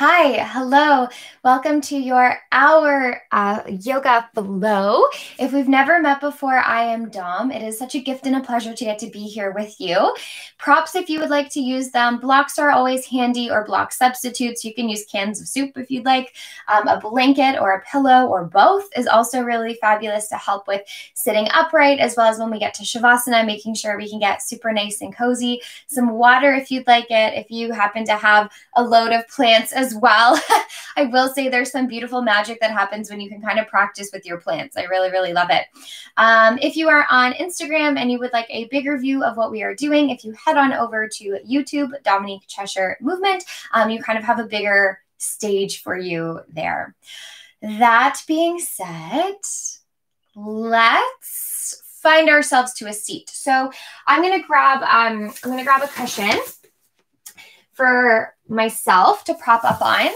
Hi, hello. Welcome to your hour yoga flow. If we've never met before, I am Dom. It is such a gift and a pleasure to get to be here with you. Props if you would like to use them. Blocks are always handy, or block substitutes. You can use cans of soup if you'd like. A blanket or a pillow or both is also really fabulous to help with sitting upright, as well as when we get to Savasana, making sure we can get super nice and cozy. Some water if you'd like it. If you happen to have a load of plants as well. I will say there's some beautiful magic that happens when you can kind of practice with your plants. I really, really love it. If you are on Instagram and you would like a bigger view of what we are doing, if you head on over to YouTube, Dominique Cheshire Movement, you kind of have a bigger stage for you there. That being said, let's find ourselves to a seat. So I'm gonna grab a cushion for myself to prop up on.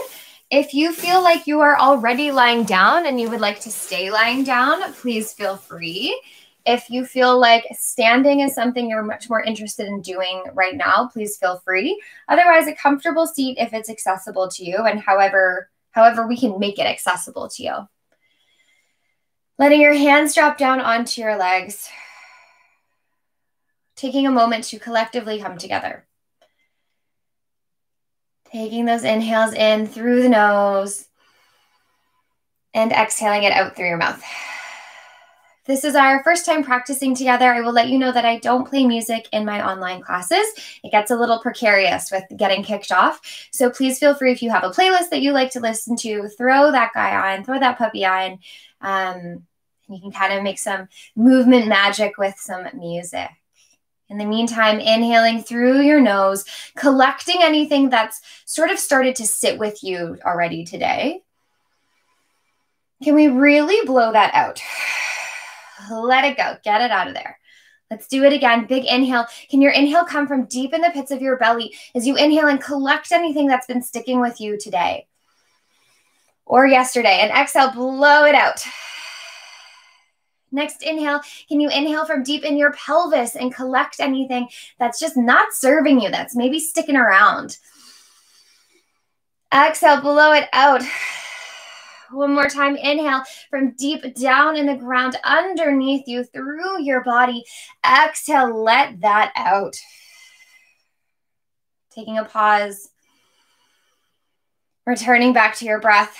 If you feel like you are already lying down and you would like to stay lying down, please feel free. If you feel like standing is something you're much more interested in doing right now, please feel free. Otherwise, a comfortable seat if it's accessible to you, and however we can make it accessible to you. Letting your hands drop down onto your legs. Taking a moment to collectively come together. Taking those inhales in through the nose and exhaling it out through your mouth. This is our first time practicing together. I will let you know that I don't play music in my online classes. It gets a little precarious with getting kicked off. So please feel free, if you have a playlist that you like to listen to, throw that guy on, throw that puppy on. And you can kind of make some movement magic with some music. In the meantime, inhaling through your nose, collecting anything that's sort of started to sit with you already today. Can we really blow that out? Let it go. Get it out of there. Let's do it again. Big inhale. Can your inhale come from deep in the pits of your belly as you inhale and collect anything that's been sticking with you today or yesterday? And exhale, blow it out. Next inhale, can you inhale from deep in your pelvis and collect anything that's just not serving you, that's maybe sticking around? Exhale, blow it out. One more time, inhale from deep down in the ground underneath you through your body. Exhale, let that out. Taking a pause. Returning back to your breath.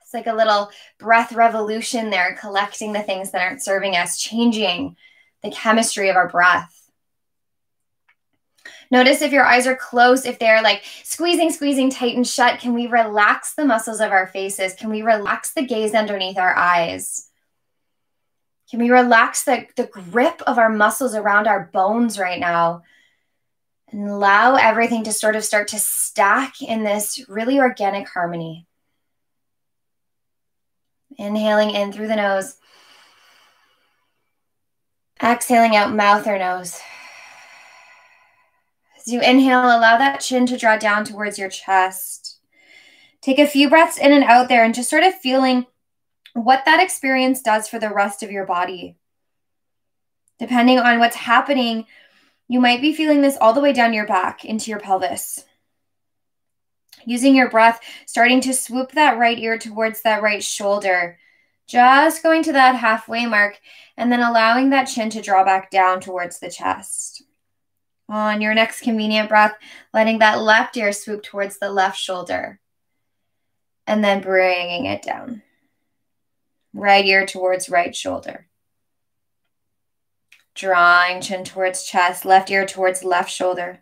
It's like a little breath revolution there, collecting the things that aren't serving us, changing the chemistry of our breath. Notice if your eyes are closed, if they're like squeezing tight and shut, can we relax the muscles of our faces? Can we relax the gaze underneath our eyes? Can we relax the grip of our muscles around our bones right now? And allow everything to sort of start to stack in this really organic harmony. Inhaling in through the nose. Exhaling out mouth or nose. As you inhale, allow that chin to draw down towards your chest. Take a few breaths in and out there and just sort of feeling what that experience does for the rest of your body. Depending on what's happening, you might be feeling this all the way down your back into your pelvis. Using your breath, starting to swoop that right ear towards that right shoulder. Just going to that halfway mark and then allowing that chin to draw back down towards the chest. On your next convenient breath, letting that left ear swoop towards the left shoulder. And then bringing it down. Right ear towards right shoulder. Drawing chin towards chest, left ear towards left shoulder.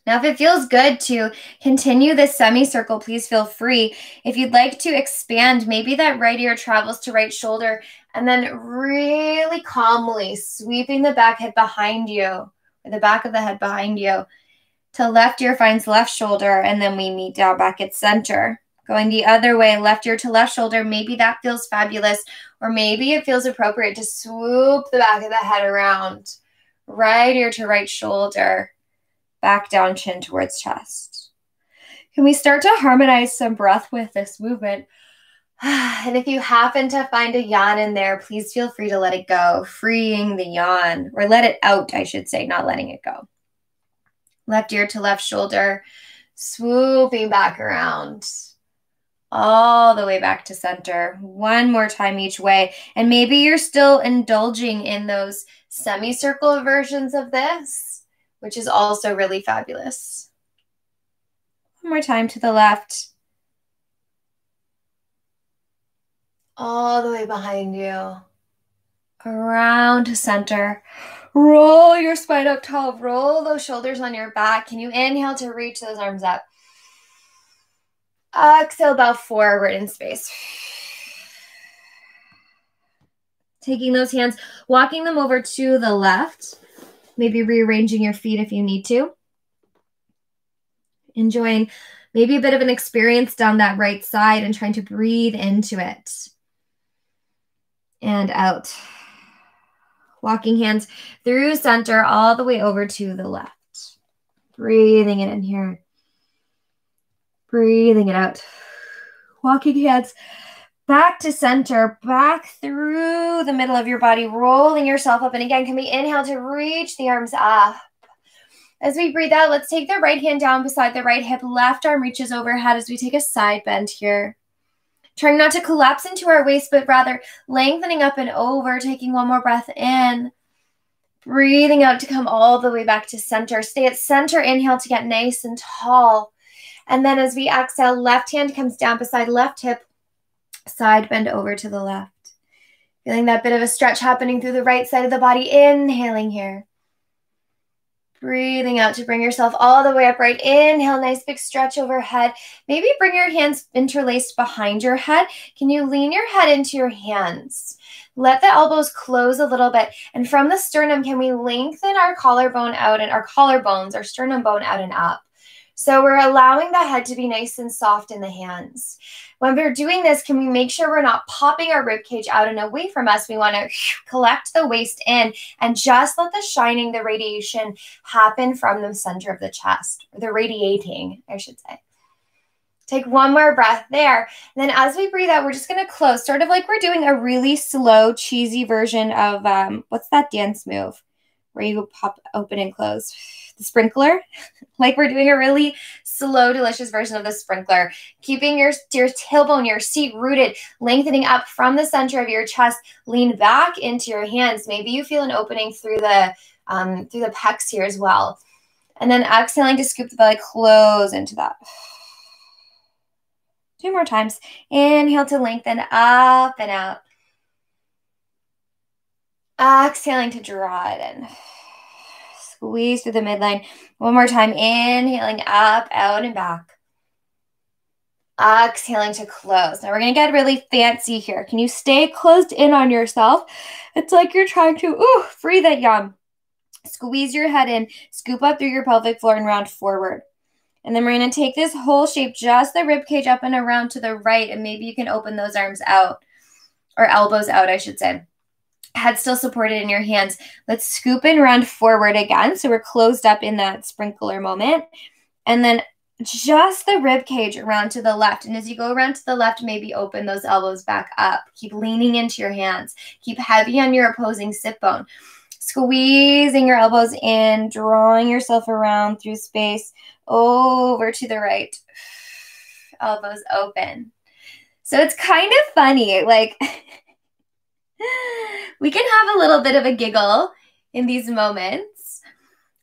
Now, if it feels good to continue this semicircle, please feel free. If you'd like to expand, maybe that right ear travels to right shoulder and then really calmly sweeping the back head behind you, or the back of the head behind you, till left ear finds left shoulder, and then we meet down back at center. Going the other way, left ear to left shoulder, maybe that feels fabulous, or maybe it feels appropriate to swoop the back of the head around. Right ear to right shoulder. Back down, chin towards chest. Can we start to harmonize some breath with this movement? And if you happen to find a yawn in there, please feel free to let it go, freeing the yawn, or let it out, I should say, not letting it go. Left ear to left shoulder, Swooping back around. All the way back to center. One more time each way. And maybe you're still indulging in those semicircle versions of this, which is also really fabulous. One more time to the left. All the way behind you. Around to center. Roll your spine up tall. Roll those shoulders on your back. Can you inhale to reach those arms up? Exhale, bow forward in space. Taking those hands, walking them over to the left. Maybe rearranging your feet if you need to. Enjoying maybe a bit of an experience down that right side and trying to breathe into it. And out. Walking hands through center all the way over to the left. Breathing it in here. Breathing it out. Walking hands back to center, back through the middle of your body, rolling yourself up. And again, can we inhale to reach the arms up? As we breathe out, let's take the right hand down beside the right hip. Left arm reaches overhead as we take a side bend here. Trying not to collapse into our waist, but rather lengthening up and over, taking one more breath in. Breathing out to come all the way back to center. Stay at center, inhale to get nice and tall. And then as we exhale, left hand comes down beside left hip, side bend over to the left. Feeling that bit of a stretch happening through the right side of the body. Inhaling here. Breathing out to bring yourself all the way upright. Inhale, nice big stretch overhead. Maybe bring your hands interlaced behind your head. Can you lean your head into your hands? Let the elbows close a little bit. And from the sternum, can we lengthen our collarbone out and our collarbones, our sternum bone out and up? So we're allowing the head to be nice and soft in the hands. When we're doing this, can we make sure we're not popping our rib cage out and away from us? We want to collect the waist in and just let the shining, the radiation happen from the center of the chest, or the radiating, I should say. Take one more breath there. And then as we breathe out, we're just going to close, sort of like we're doing a really slow, cheesy version of, what's that dance move where you pop open and close? The sprinkler. Like we're doing a really slow, delicious version of the sprinkler. Keeping your tailbone, your seat rooted, lengthening up from the center of your chest. Lean back into your hands. Maybe you feel an opening through the pecs here as well. And then exhaling to scoop the belly close into that. 2 more times. Inhale to lengthen up and out. Exhaling to draw it in. Squeeze through the midline. One more time. Inhaling up, out, and back. Exhaling to close. Now we're going to get really fancy here. Can you stay closed in on yourself? It's like you're trying to free that yum. Squeeze your head in. Scoop up through your pelvic floor and round forward. And then we're going to take this whole shape, just the rib cage up and around to the right. And maybe you can open those arms out, or elbows out, I should say. Head still supported in your hands. Let's scoop and round forward again. So we're closed up in that sprinkler moment. And then just the rib cage around to the left. And as you go around to the left, maybe open those elbows back up. Keep leaning into your hands. Keep heavy on your opposing sit bone. Squeezing your elbows in, drawing yourself around through space over to the right. Elbows open. So it's kind of funny, like we can have a little bit of a giggle in these moments,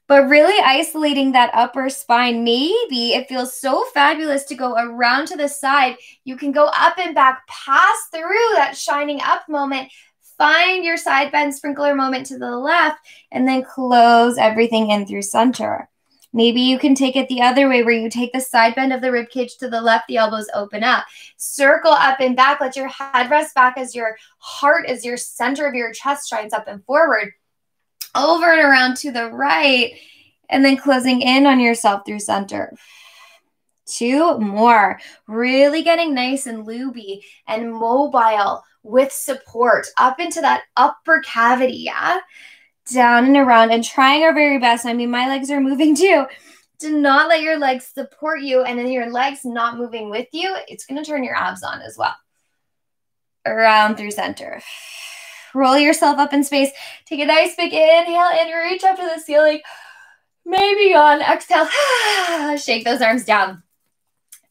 but really isolating that upper spine. Maybe it feels so fabulous to go around to the side. You can go up and back, pass through that shining up moment, find your side bend sprinkler moment to the left, and then close everything in through center. Maybe you can take it the other way where you take the side bend of the rib cage to the left, the elbows open up. Circle up and back. Let your head rest back as your heart, as your center of your chest shines up and forward. Over and around to the right. And then closing in on yourself through center. 2 more. Really getting nice and looby and mobile with support up into that upper cavity, yeah? Down and around and trying our very best. I mean, my legs are moving too. Do not let your legs support you and then your legs not moving with you. It's going to turn your abs on as well. Around through center. Roll yourself up in space. Take a nice big inhale and reach up to the ceiling. Maybe on exhale, shake those arms down.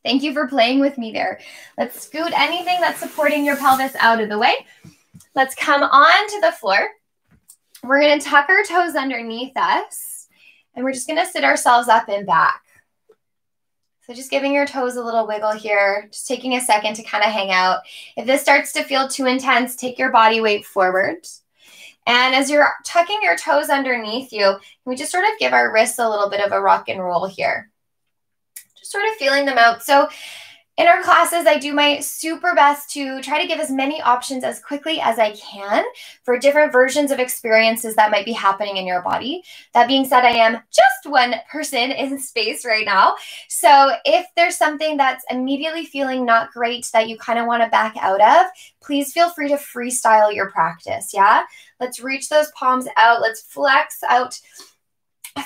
Thank you for playing with me there. Let's scoot anything that's supporting your pelvis out of the way. Let's come onto the floor. We're going to tuck our toes underneath us, and we're just going to sit ourselves up and back. So just giving your toes a little wiggle here, just taking a second to kind of hang out. If this starts to feel too intense, take your body weight forward. And as you're tucking your toes underneath you, we just sort of give our wrists a little bit of a rock and roll here. Just sort of feeling them out. So in our classes, I do my super best to try to give as many options as quickly as I can for different versions of experiences that might be happening in your body. That being said, I am just one person in space right now. So if there's something that's immediately feeling not great that you kind of want to back out of, please feel free to freestyle your practice, yeah? Let's reach those palms out. Let's flex out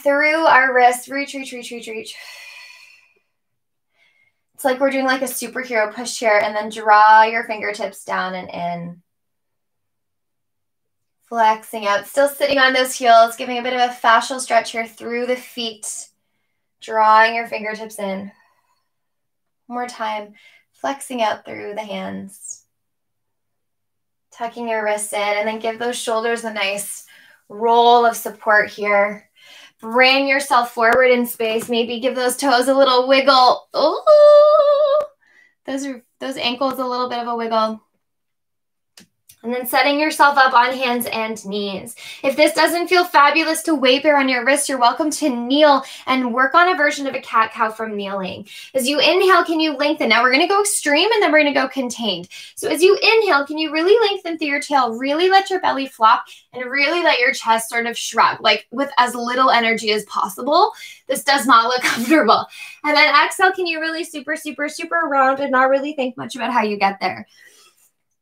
through our wrists. Reach, reach, reach, reach, reach. It's like we're doing like a superhero push here, and then draw your fingertips down and in. Flexing out, still sitting on those heels, giving a bit of a fascial stretch here through the feet. Drawing your fingertips in. One more time, flexing out through the hands. Tucking your wrists in, and then give those shoulders a nice roll of support here. Bring yourself forward in space. Maybe give those toes a little wiggle. Ooh, those ankles a little bit of a wiggle. And then setting yourself up on hands and knees. If this doesn't feel fabulous to weight bear on your wrist, you're welcome to kneel and work on a version of a cat-cow from kneeling. As you inhale, can you lengthen? Now we're going to go extreme, and then we're going to go contained. So as you inhale, can you really lengthen through your tail, really let your belly flop, and really let your chest sort of shrug, like with as little energy as possible. This does not look comfortable. And then exhale, can you really super, super, super round and not really think much about how you get there?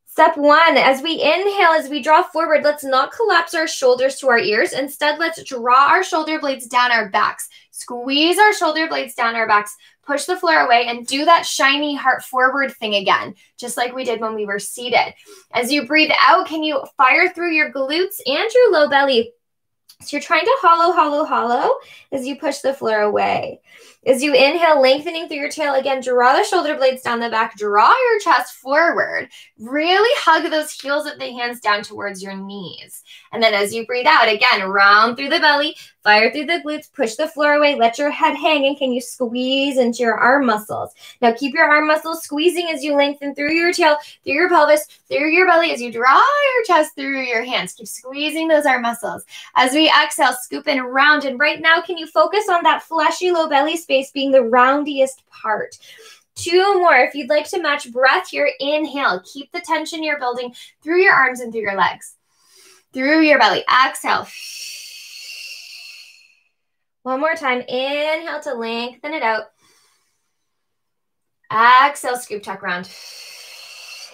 Step one, as we inhale, as we draw forward, let's not collapse our shoulders to our ears. Instead, let's draw our shoulder blades down our backs. Squeeze our shoulder blades down our backs. Push the floor away and do that shiny heart forward thing again, just like we did when we were seated. As you breathe out, can you fire through your glutes and your low belly? So you're trying to hollow, hollow, hollow as you push the floor away. As you inhale, lengthening through your tail, again, draw the shoulder blades down the back, draw your chest forward, really hug those heels of the hands down towards your knees. And then as you breathe out, again, round through the belly, fire through the glutes, push the floor away, let your head hang, and can you squeeze into your arm muscles? Now keep your arm muscles squeezing as you lengthen through your tail, through your pelvis, through your belly, as you draw your chest through your hands. Keep squeezing those arm muscles. As we exhale, scoop and round. And right now, can you focus on that fleshy low belly space being the roundiest part? Two more. If you'd like to match breath here, inhale. Keep the tension you're building through your arms and through your legs. Through your belly. Exhale. One more time. Inhale to lengthen it out. Exhale, scoop, tuck, round.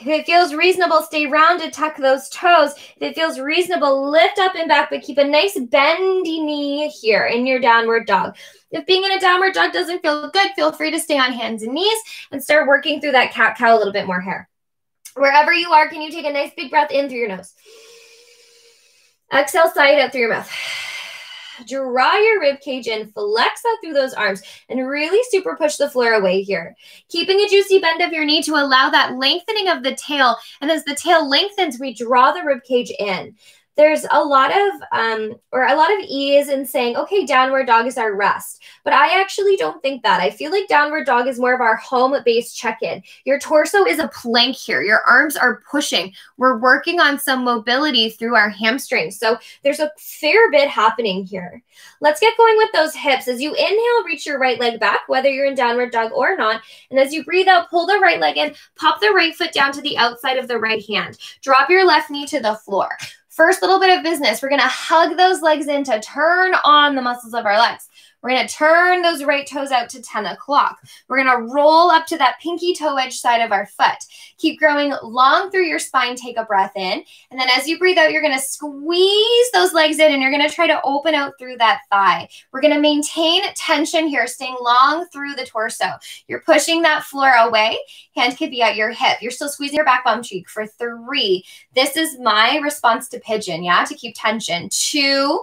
If it feels reasonable, stay rounded, tuck those toes. If it feels reasonable, lift up and back, but keep a nice bendy knee here in your downward dog. If being in a downward dog doesn't feel good, feel free to stay on hands and knees and start working through that cat-cow a little bit more here. Wherever you are, can you take a nice big breath in through your nose? Exhale, sigh it out through your mouth. Draw your rib cage in, flex out through those arms, and really super push the floor away here. Keeping a juicy bend of your knee to allow that lengthening of the tail. And as the tail lengthens, we draw the rib cage in. There's a lot of ease in saying, okay, downward dog is our rest. But I actually don't think that. I feel like downward dog is more of our home-based check-in. Your torso is a plank here. Your arms are pushing. We're working on some mobility through our hamstrings. So there's a fair bit happening here. Let's get going with those hips. As you inhale, reach your right leg back, whether you're in downward dog or not. And as you breathe out, pull the right leg in, pop the right foot down to the outside of the right hand. Drop your left knee to the floor. First little bit of business, we're going to hug those legs in to turn on the muscles of our legs. We're going to turn those right toes out to 10 o'clock. We're going to roll up to that pinky toe edge side of our foot. Keep growing long through your spine. Take a breath in. And then as you breathe out, you're going to squeeze those legs in and you're going to try to open out through that thigh. We're going to maintain tension here, staying long through the torso. You're pushing that floor away. Hand could be at your hip. You're still squeezing your back bum cheek for 3. This is my response to pigeon, yeah, to keep tension. 2,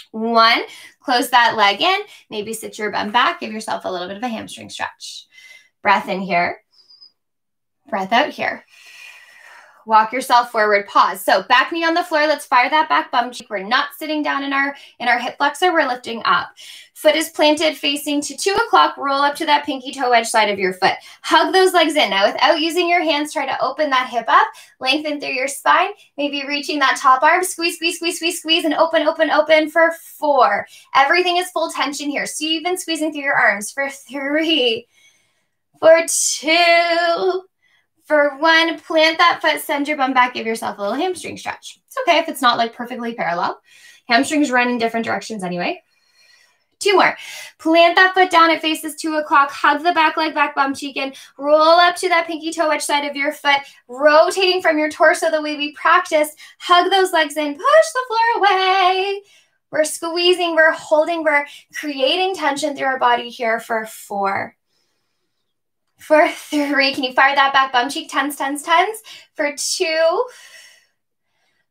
1. Close that leg in. Maybe sit your bum back. Give yourself a little bit of a hamstring stretch. Breath in here. Breath out here. Walk yourself forward, pause. So back knee on the floor. Let's fire that back bum cheek. We're not sitting down in our hip flexor. We're lifting up. Foot is planted facing to 2 o'clock. Roll up to that pinky toe edge side of your foot. Hug those legs in. Now without using your hands, try to open that hip up. Lengthen through your spine. Maybe reaching that top arm. Squeeze, squeeze, squeeze, squeeze, squeeze, and open, open, open for 4. Everything is full tension here. So you've been squeezing through your arms for 3, for 2, for 1, plant that foot, send your bum back, give yourself a little hamstring stretch. It's okay if it's not like perfectly parallel. Hamstrings run in different directions anyway. 2 more. Plant that foot down, it faces 2 o'clock. Hug the back leg, back bum cheek in. Roll up to that pinky toe edge side of your foot, rotating from your torso the way we practice. Hug those legs in, push the floor away. We're squeezing, we're holding, we're creating tension through our body here for 4. For 3, can you fire that back bum cheek? 10s, 10s, 10s. For 2,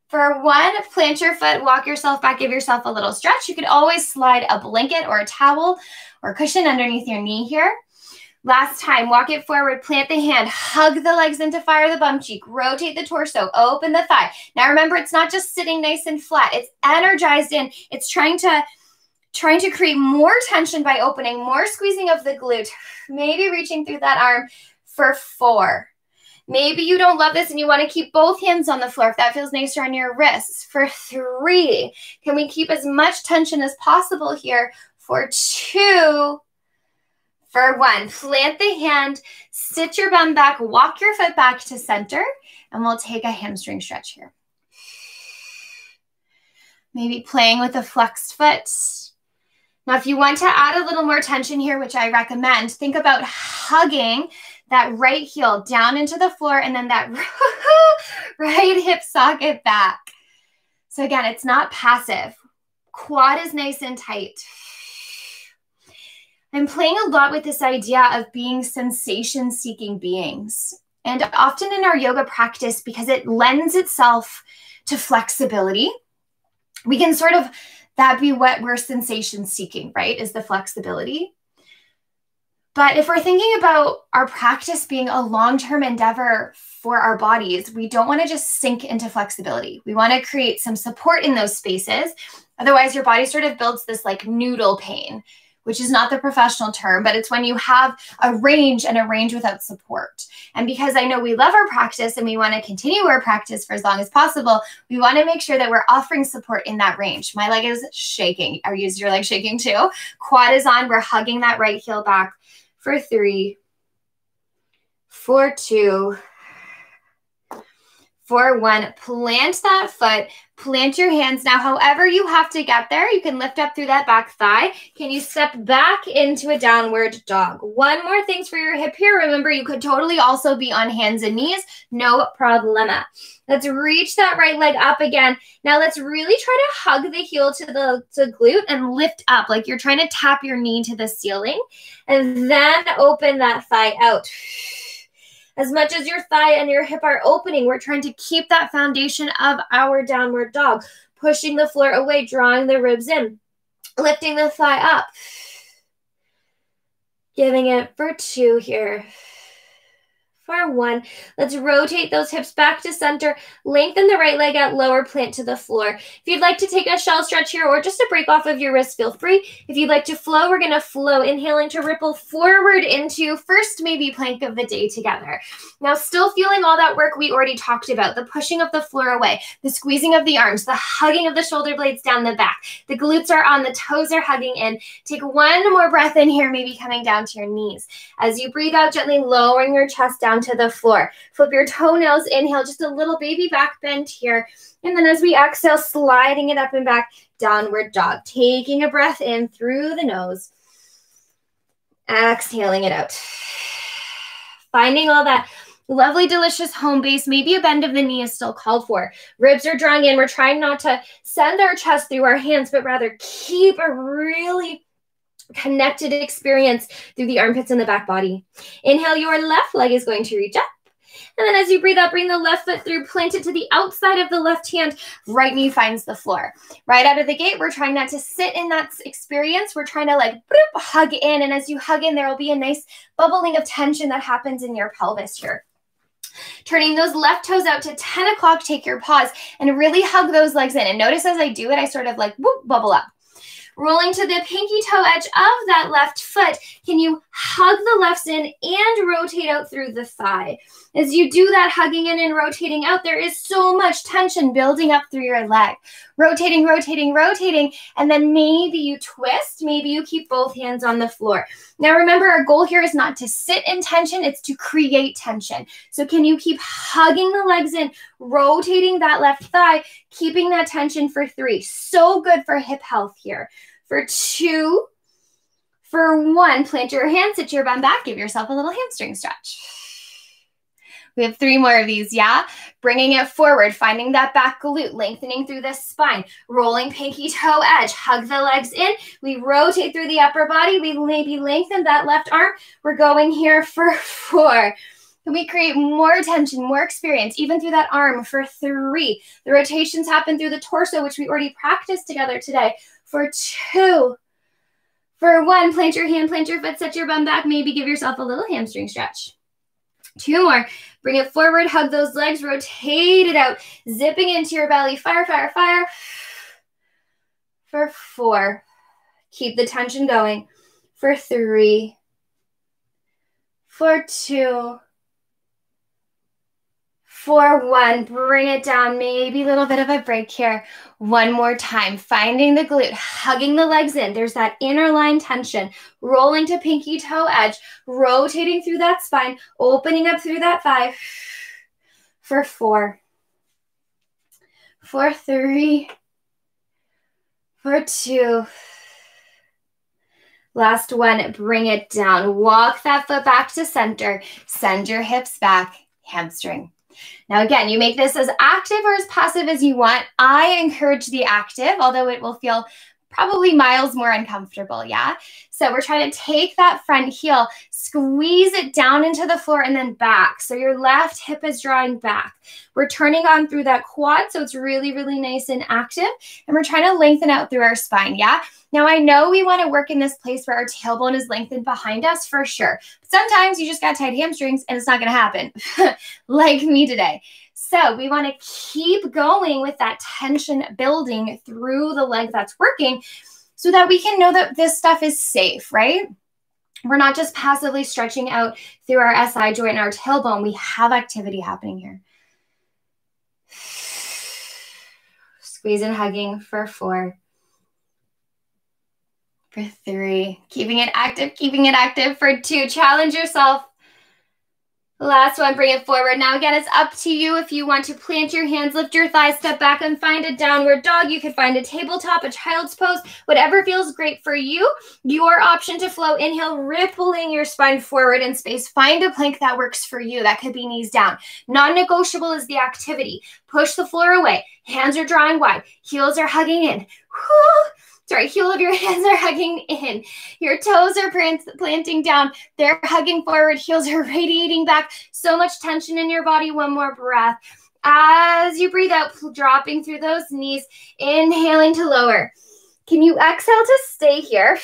for 1, plant your foot, walk yourself back, give yourself a little stretch. You could always slide a blanket or a towel or cushion underneath your knee here. Last time, walk it forward, plant the hand, hug the legs in to fire the bum cheek, rotate the torso, open the thigh. Now remember, it's not just sitting nice and flat. It's energized in. It's trying to create more tension by opening, more squeezing of the glute, maybe reaching through that arm for 4. Maybe you don't love this and you want to keep both hands on the floor if that feels nicer on your wrists. For 3, can we keep as much tension as possible here? For 2, for 1, plant the hand, sit your bum back, walk your foot back to center, and we'll take a hamstring stretch here. Maybe playing with a flexed foot. Now, if you want to add a little more tension here, which I recommend, think about hugging that right heel down into the floor and then that right hip socket back. So again, it's not passive. Quad is nice and tight. I'm playing a lot with this idea of being sensation-seeking beings. And often in our yoga practice, because it lends itself to flexibility, we can sort of that be what we're sensation seeking, right? Is the flexibility. But if we're thinking about our practice being a long-term endeavor for our bodies, we don't want to just sink into flexibility. We want to create some support in those spaces. Otherwise, your body sort of builds this like noodle pain, which is not the professional term, but it's when you have a range and a range without support. And because I know we love our practice and we want to continue our practice for as long as possible, we want to make sure that we're offering support in that range. My leg is shaking. Is your leg shaking too? Quad is on. We're hugging that right heel back for 3, for 2, for 1. Plant that foot. Plant your hands. Now, however you have to get there, you can lift up through that back thigh. Can you step back into a downward dog? One more thing for your hip here. Remember, you could totally also be on hands and knees. No problema. Let's reach that right leg up again. Now, let's really try to hug the heel to the glute and lift up like you're trying to tap your knee to the ceiling. And then open that thigh out. As much as your thigh and your hip are opening, we're trying to keep that foundation of our downward dog, pushing the floor away, drawing the ribs in, lifting the thigh up, giving it for 2 here. For 1, let's rotate those hips back to center, lengthen the right leg out, lower plant to the floor. If you'd like to take a shell stretch here or just a break off of your wrist, feel free. If you'd like to flow, we're going to flow, inhaling to ripple forward into first maybe plank of the day together. Now, still feeling all that work we already talked about, the pushing of the floor away, the squeezing of the arms, the hugging of the shoulder blades down the back. The glutes are on, the toes are hugging in. Take one more breath in here, maybe coming down to your knees. As you breathe out, gently lowering your chest down to the floor. Flip your toenails, inhale, just a little baby back bend here. And then as we exhale, sliding it up and back, downward dog. Taking a breath in through the nose. Exhaling it out. Finding all that lovely, delicious home base. Maybe a bend of the knee is still called for. Ribs are drawing in. We're trying not to send our chest through our hands, but rather keep a really connected experience through the armpits and the back body. Inhale, your left leg is going to reach up. And then as you breathe out, bring the left foot through, plant it to the outside of the left hand, right knee finds the floor. Right out of the gate, we're trying not to sit in that experience. We're trying to like boop, hug in. And as you hug in, there will be a nice bubbling of tension that happens in your pelvis here. Turning those left toes out to 10 o'clock, take your pause and really hug those legs in. And notice as I do it, I sort of like whoop, bubble up. Rolling to the pinky toe edge of that left foot, can you hug the lefts in and rotate out through the thigh? As you do that, hugging in and rotating out, there is so much tension building up through your leg. Rotating, rotating, rotating, and then maybe you twist, maybe you keep both hands on the floor. Now remember, our goal here is not to sit in tension, it's to create tension. So can you keep hugging the legs in, rotating that left thigh, keeping that tension for 3. So good for hip health here. For 2, for 1, plant your hands, sit your bum back, give yourself a little hamstring stretch. We have 3 more of these, yeah? Bringing it forward, finding that back glute, lengthening through the spine, rolling pinky toe edge, hug the legs in. We rotate through the upper body. We maybe lengthen that left arm. We're going here for 4. Can we create more tension, more experience, even through that arm for 3? The rotations happen through the torso, which we already practiced together today. For 2, for 1, plant your hand, plant your foot, set your bum back, maybe give yourself a little hamstring stretch. 2 more, bring it forward, hug those legs, rotate it out, zipping into your belly, fire, fire, fire. For 4, keep the tension going. For 3, for 2, for 1, bring it down, maybe a little bit of a break here. 1 more time, finding the glute, hugging the legs in. There's that inner line tension, rolling to pinky toe edge, rotating through that spine, opening up through that thigh. For 4, for 3, for 2. Last 1, bring it down. Walk that foot back to center. Send your hips back, hamstring. Now, again, you make this as active or as passive as you want. I encourage the active, although it will feel probably miles more uncomfortable, yeah? So we're trying to take that front heel, squeeze it down into the floor and then back. So your left hip is drawing back. We're turning on through that quad, so it's really, really nice and active. And we're trying to lengthen out through our spine, yeah? Now, I know we want to work in this place where our tailbone is lengthened behind us for sure. But sometimes you just got tight hamstrings and it's not going to happen, like me today. So we want to keep going with that tension building through the leg that's working so that we can know that this stuff is safe, right? We're not just passively stretching out through our SI joint and our tailbone. We have activity happening here. Squeeze and hugging for 4. For 3, keeping it active for 2. Challenge yourself. Last 1, bring it forward. Now, again, it's up to you if you want to plant your hands, lift your thighs, step back and find a downward dog. You could find a tabletop, a child's pose, whatever feels great for you. Your option to flow. Inhale, rippling your spine forward in space. Find a plank that works for you. That could be knees down. Non-negotiable is the activity. Push the floor away. Hands are drawing wide. Heels are hugging in. Whew. Sorry, heel of your hands are hugging in. Your toes are planting down. They're hugging forward. Heels are radiating back. So much tension in your body. 1 more breath. As you breathe out, dropping through those knees, inhaling to lower. Can you exhale to stay here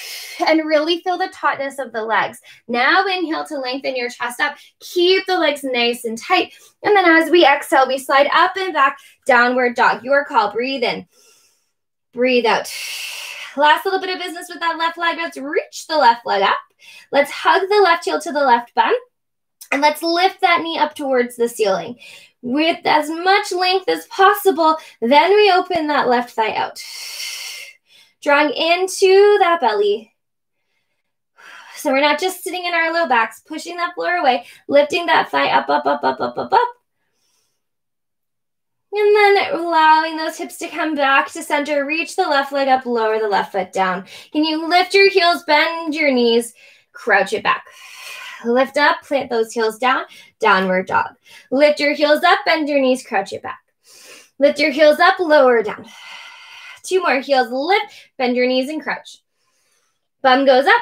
and really feel the tautness of the legs? Now inhale to lengthen your chest up. Keep the legs nice and tight. And then as we exhale, we slide up and back, downward dog. Your call. Breathe in. Breathe out. Last little bit of business with that left leg. Let's reach the left leg up. Let's hug the left heel to the left bum. And let's lift that knee up towards the ceiling. With as much length as possible, then we open that left thigh out. Drawing into that belly. So we're not just sitting in our low backs, pushing that floor away, lifting that thigh up, up, up, up, up, up, up. And then allowing those hips to come back to center. Reach the left leg up, lower the left foot down. Can you lift your heels, bend your knees, crouch it back. Lift up, plant those heels down, downward dog. Lift your heels up, bend your knees, crouch it back. Lift your heels up, lower down. 2 more, heels lift, bend your knees and crouch. Bum goes up,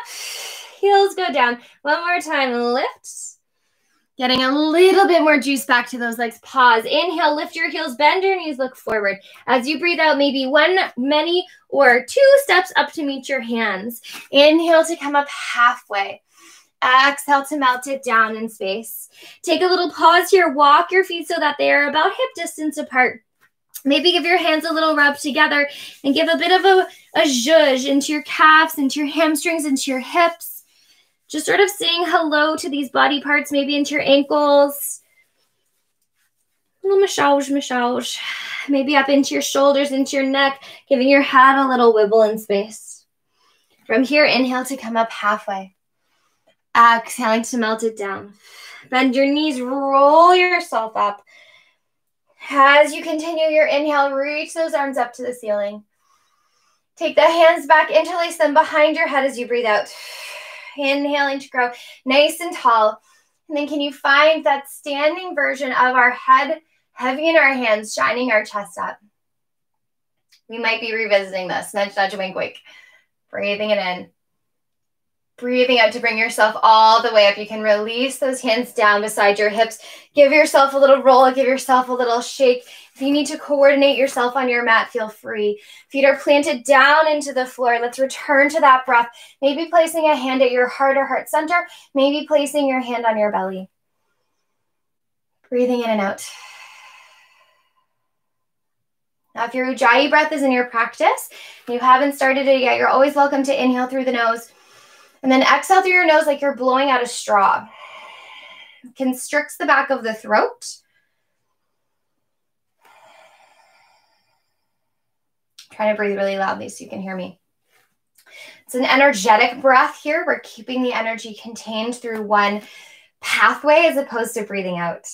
heels go down. 1 more time, lift. Getting a little bit more juice back to those legs. Pause. Inhale, lift your heels, bend your knees, look forward. As you breathe out, maybe one, many, or 2 steps up to meet your hands. Inhale to come up halfway. Exhale to melt it down in space. Take a little pause here. Walk your feet so that they are about hip distance apart. Maybe give your hands a little rub together and give a bit of a zhuzh into your calves, into your hamstrings, into your hips. Just sort of saying hello to these body parts, maybe into your ankles. A little massage. Maybe up into your shoulders, into your neck, giving your head a little wibble in space. From here, inhale to come up halfway. Exhaling to melt it down. Bend your knees, roll yourself up. As you continue your inhale, reach those arms up to the ceiling. Take the hands back, interlace them behind your head as you breathe out. Inhaling to grow nice and tall. And then can you find that standing version of our head heavy in our hands, shining our chest up? We might be revisiting this. Nudge, nudge, wink, wink. Breathing it in. Breathing out to bring yourself all the way up. You can release those hands down beside your hips. Give yourself a little roll. Give yourself a little shake. If you need to coordinate yourself on your mat, feel free. Feet are planted down into the floor. Let's return to that breath. Maybe placing a hand at your heart or heart center. Maybe placing your hand on your belly. Breathing in and out. Now, if your Ujjayi breath is in your practice, and you haven't started it yet, you're always welcome to inhale through the nose. And then exhale through your nose like you're blowing out a straw. Constricts the back of the throat. Try to breathe really loudly so you can hear me. It's an energetic breath here. We're keeping the energy contained through one pathway as opposed to breathing out.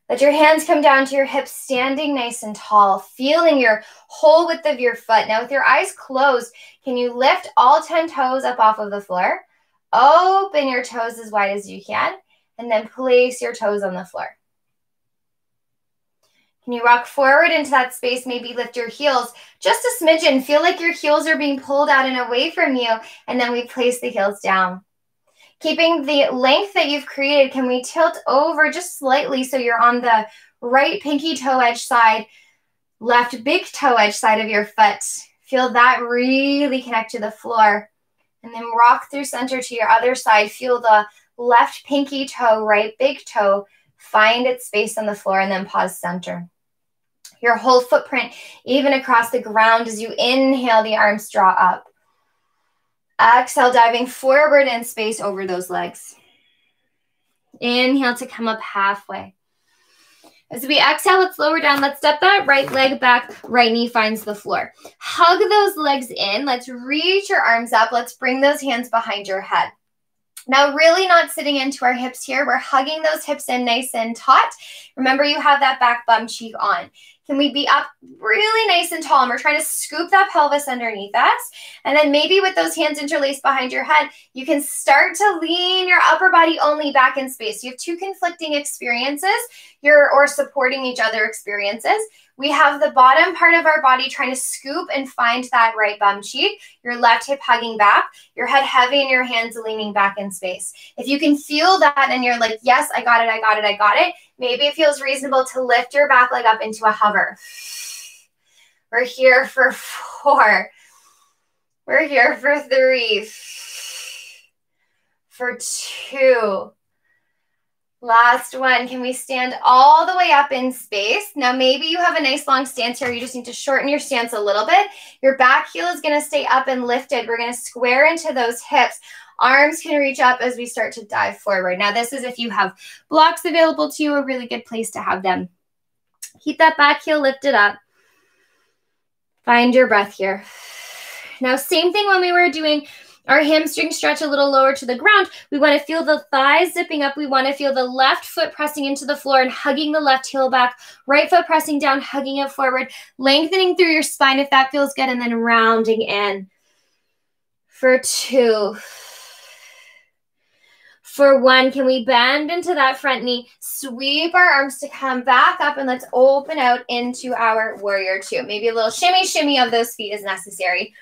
Let your hands come down to your hips, standing nice and tall, feeling your whole width of your foot. Now with your eyes closed, can you lift all 10 toes up off of the floor? Open your toes as wide as you can, and then place your toes on the floor. Can you rock forward into that space? Maybe lift your heels just a smidgen. Feel like your heels are being pulled out and away from you, and then we place the heels down. Keeping the length that you've created, can we tilt over just slightly so you're on the right pinky toe edge side, left big toe edge side of your foot. Feel that really connect to the floor. And then rock through center to your other side. Feel the left pinky toe, right big toe, find its space on the floor, and then pause center. Your whole footprint, even across the ground as you inhale, the arms draw up. Exhale, diving forward in space over those legs. Inhale to come up halfway. As we exhale, let's lower down. Let's step that right leg back. Right knee finds the floor. Hug those legs in. Let's reach your arms up. Let's bring those hands behind your head. Now, really not sitting into our hips here. We're hugging those hips in nice and taut. Remember, you have that back bum cheek on. Can we be up really nice and tall? And we're trying to scoop that pelvis underneath us. And then maybe with those hands interlaced behind your head, you can start to lean your upper body only back in space. You have 2 conflicting experiences, or supporting each other experiences. We have the bottom part of our body trying to scoop and find that right bum cheek, your left hip hugging back, your head heavy and your hands leaning back in space. If you can feel that and you're like, yes, I got it, I got it, I got it, maybe it feels reasonable to lift your back leg up into a hover. We're here for 4. We're here for 3. For 2. Last one. Can we stand all the way up in space? Now, maybe you have a nice long stance here. You just need to shorten your stance a little bit. Your back heel is going to stay up and lifted. We're going to square into those hips. Arms can reach up as we start to dive forward. Now, this is if you have blocks available to you, a really good place to have them. Keep that back heel lifted up. Find your breath here. Now, same thing when we were doing our hamstring stretch a little lower to the ground. We want to feel the thighs zipping up. We want to feel the left foot pressing into the floor and hugging the left heel back. Right foot pressing down, hugging it forward, lengthening through your spine if that feels good, and then rounding in. For 2. For 1, can we bend into that front knee, sweep our arms to come back up, and let's open out into our warrior 2. Maybe a little shimmy, shimmy of those feet is necessary.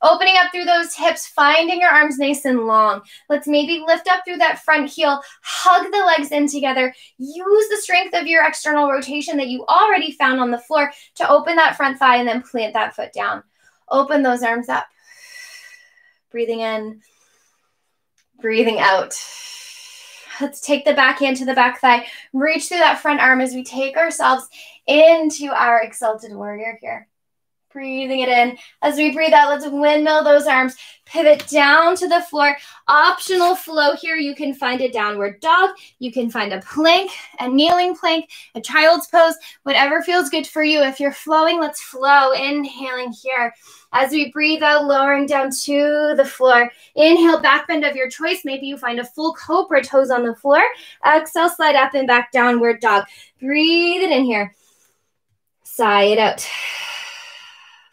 Opening up through those hips, finding your arms nice and long. Let's maybe lift up through that front heel, hug the legs in together. Use the strength of your external rotation that you already found on the floor to open that front thigh and then plant that foot down. Open those arms up. Breathing in, breathing out. Let's take the back hand to the back thigh. Reach through that front arm as we take ourselves into our exalted warrior here. Breathing it in. As we breathe out, let's windmill those arms. Pivot down to the floor. Optional flow here. You can find a downward dog. You can find a plank, a kneeling plank, a child's pose, whatever feels good for you. If you're flowing, let's flow. Inhaling here. As we breathe out, lowering down to the floor. Inhale, back bend of your choice. Maybe you find a full cobra, toes on the floor. Exhale, slide up and back, downward dog. Breathe it in here. Sigh it out.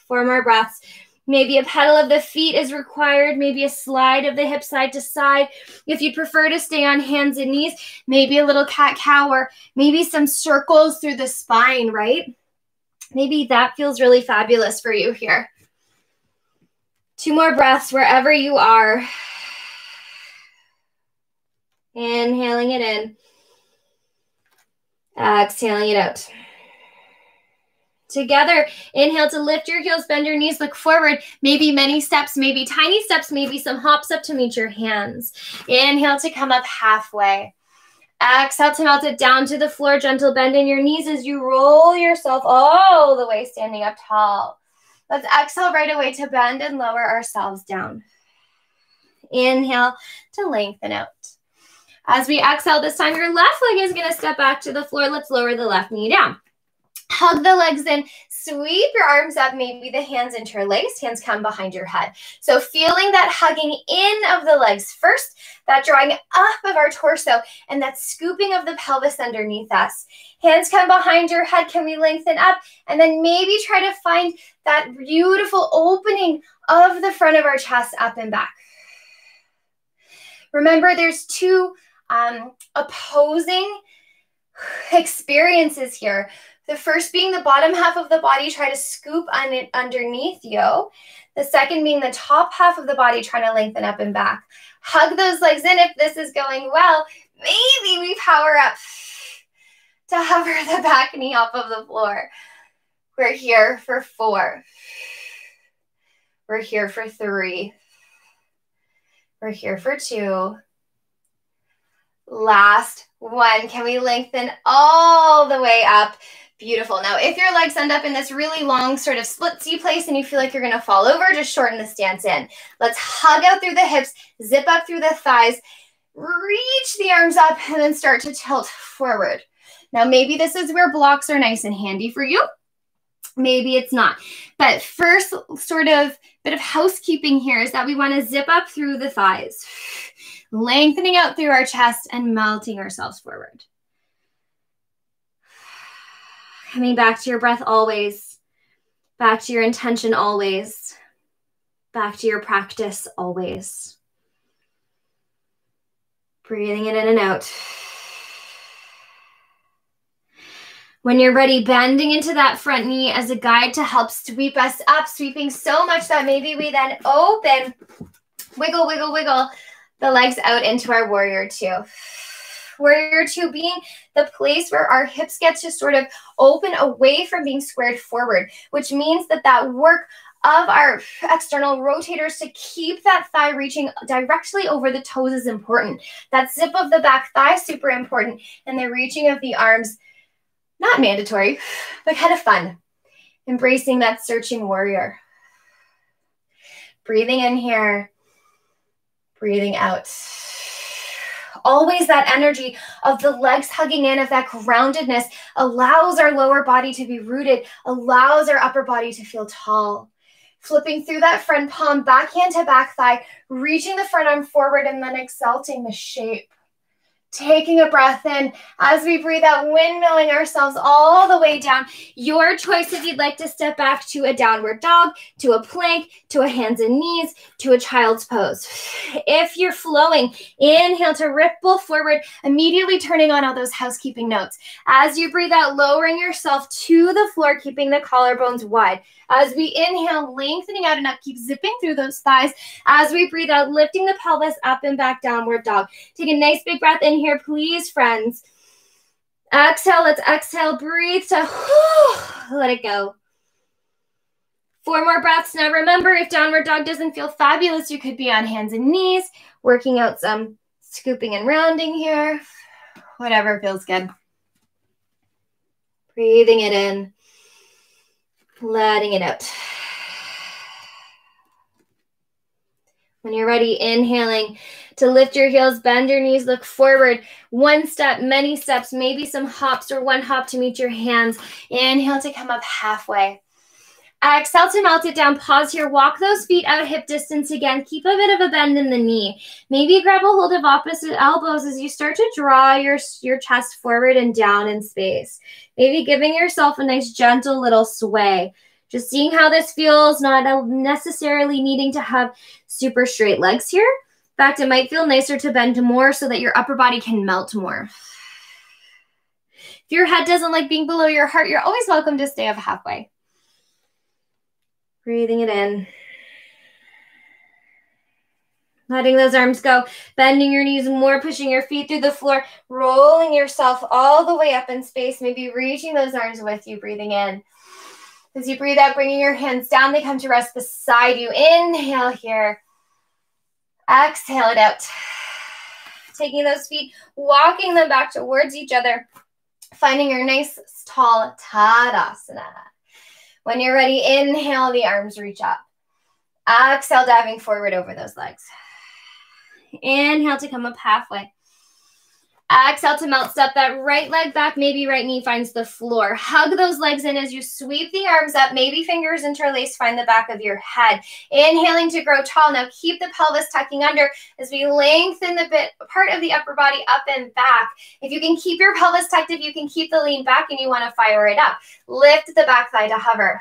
4 more breaths. Maybe a pedal of the feet is required. Maybe a slide of the hips side to side. If you prefer to stay on hands and knees, maybe a little cat-cow or maybe some circles through the spine, right? Maybe that feels really fabulous for you here. 2 more breaths wherever you are. Inhaling it in. Exhaling it out. Together, inhale to lift your heels, bend your knees, look forward. Maybe many steps, maybe tiny steps, maybe some hops up to meet your hands. Inhale to come up halfway. Exhale to melt it down to the floor. Gentle bend in your knees as you roll yourself all the way, standing up tall. Let's exhale right away to bend and lower ourselves down. Inhale to lengthen out. As we exhale this time, your left leg is going to step back to the floor. Let's lower the left knee down. Hug the legs in, sweep your arms up, maybe the hands interlaced, hands come behind your head. So feeling that hugging in of the legs first, that drawing up of our torso, and that scooping of the pelvis underneath us. Hands come behind your head, can we lengthen up? And then maybe try to find that beautiful opening of the front of our chest up and back. Remember, there's 2 opposing experiences here. The first being the bottom half of the body, try to scoop underneath you. The second being the top half of the body, trying to lengthen up and back. Hug those legs in if this is going well. Maybe we power up to hover the back knee off of the floor. We're here for 4. We're here for 3. We're here for 2. Last 1. Can we lengthen all the way up? Beautiful. Now, if your legs end up in this really long sort of split-C place and you feel like you're going to fall over, just shorten the stance in. Let's hug out through the hips, zip up through the thighs, reach the arms up, and then start to tilt forward. Now, maybe this is where blocks are nice and handy for you. Maybe it's not. But first sort of bit of housekeeping here is that we want to zip up through the thighs, lengthening out through our chest and melting ourselves forward. Coming back to your breath always, back to your intention always, back to your practice always. Breathing it in and out. When you're ready, bending into that front knee as a guide to help sweep us up, sweeping so much that maybe we then open, wiggle, wiggle, wiggle the legs out into our warrior 2. Warrior 2 being the place where our hips get to sort of open away from being squared forward, which means that that work of our external rotators to keep that thigh reaching directly over the toes is important. That zip of the back thigh is super important. And the reaching of the arms, not mandatory, but kind of fun. Embracing that searching warrior. Breathing in here. Breathing out. Always that energy of the legs hugging in, of that groundedness, allows our lower body to be rooted, allows our upper body to feel tall. Flipping through that front palm, backhand to back thigh, reaching the front arm forward and then exalting the shape. Taking a breath in as we breathe out, windmilling ourselves all the way down. Your choice if you'd like to step back to a downward dog, to a plank, to a hands and knees, to a child's pose. If you're flowing, inhale to ripple forward, immediately turning on all those housekeeping notes. As you breathe out, lowering yourself to the floor, keeping the collarbones wide. As we inhale, lengthening out and up, keep zipping through those thighs. As we breathe out, lifting the pelvis up and back, downward dog. Take a nice big breath in here, please, friends. Exhale, let's exhale, breathe to let it go. 4 more breaths. Now remember, if downward dog doesn't feel fabulous, you could be on hands and knees, working out some scooping and rounding here. Whatever feels good. Breathing it in. Letting it out. When you're ready, inhaling to lift your heels, bend your knees, look forward. 1 step, many steps, maybe some hops or 1 hop to meet your hands. Inhale to come up halfway. Exhale to melt it down. Pause here. Walk those feet out hip distance again. Keep a bit of a bend in the knee. Maybe grab a hold of opposite elbows as you start to draw your chest forward and down in space. Maybe giving yourself a nice gentle little sway. Just seeing how this feels, not necessarily needing to have super straight legs here. In fact, it might feel nicer to bend more so that your upper body can melt more. If your head doesn't like being below your heart, you're always welcome to stay up halfway. Breathing it in. Letting those arms go. Bending your knees more, pushing your feet through the floor. Rolling yourself all the way up in space. Maybe reaching those arms with you. Breathing in. As you breathe out, bringing your hands down. They come to rest beside you. Inhale here. Exhale it out. Taking those feet, walking them back towards each other. Finding your nice tall Tadasana. When you're ready, inhale, the arms reach up. Exhale, diving forward over those legs. Inhale to come up halfway. Exhale to melt, step that right leg back, maybe right knee finds the floor. Hug those legs in as you sweep the arms up, maybe fingers interlaced, find the back of your head. Inhaling to grow tall. Now keep the pelvis tucking under as we lengthen the part of the upper body up and back. If you can keep your pelvis tucked, if you can keep the lean back and you want to fire it up, lift the back thigh to hover.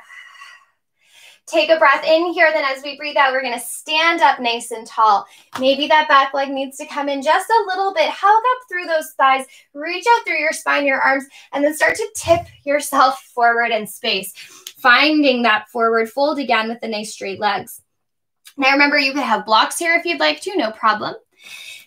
Take a breath in here. Then as we breathe out, we're going to stand up nice and tall. Maybe that back leg needs to come in just a little bit. Hug up through those thighs. Reach out through your spine, your arms, and then start to tip yourself forward in space. Finding that forward fold again with the nice straight legs. Now remember, you could have blocks here if you'd like to, no problem.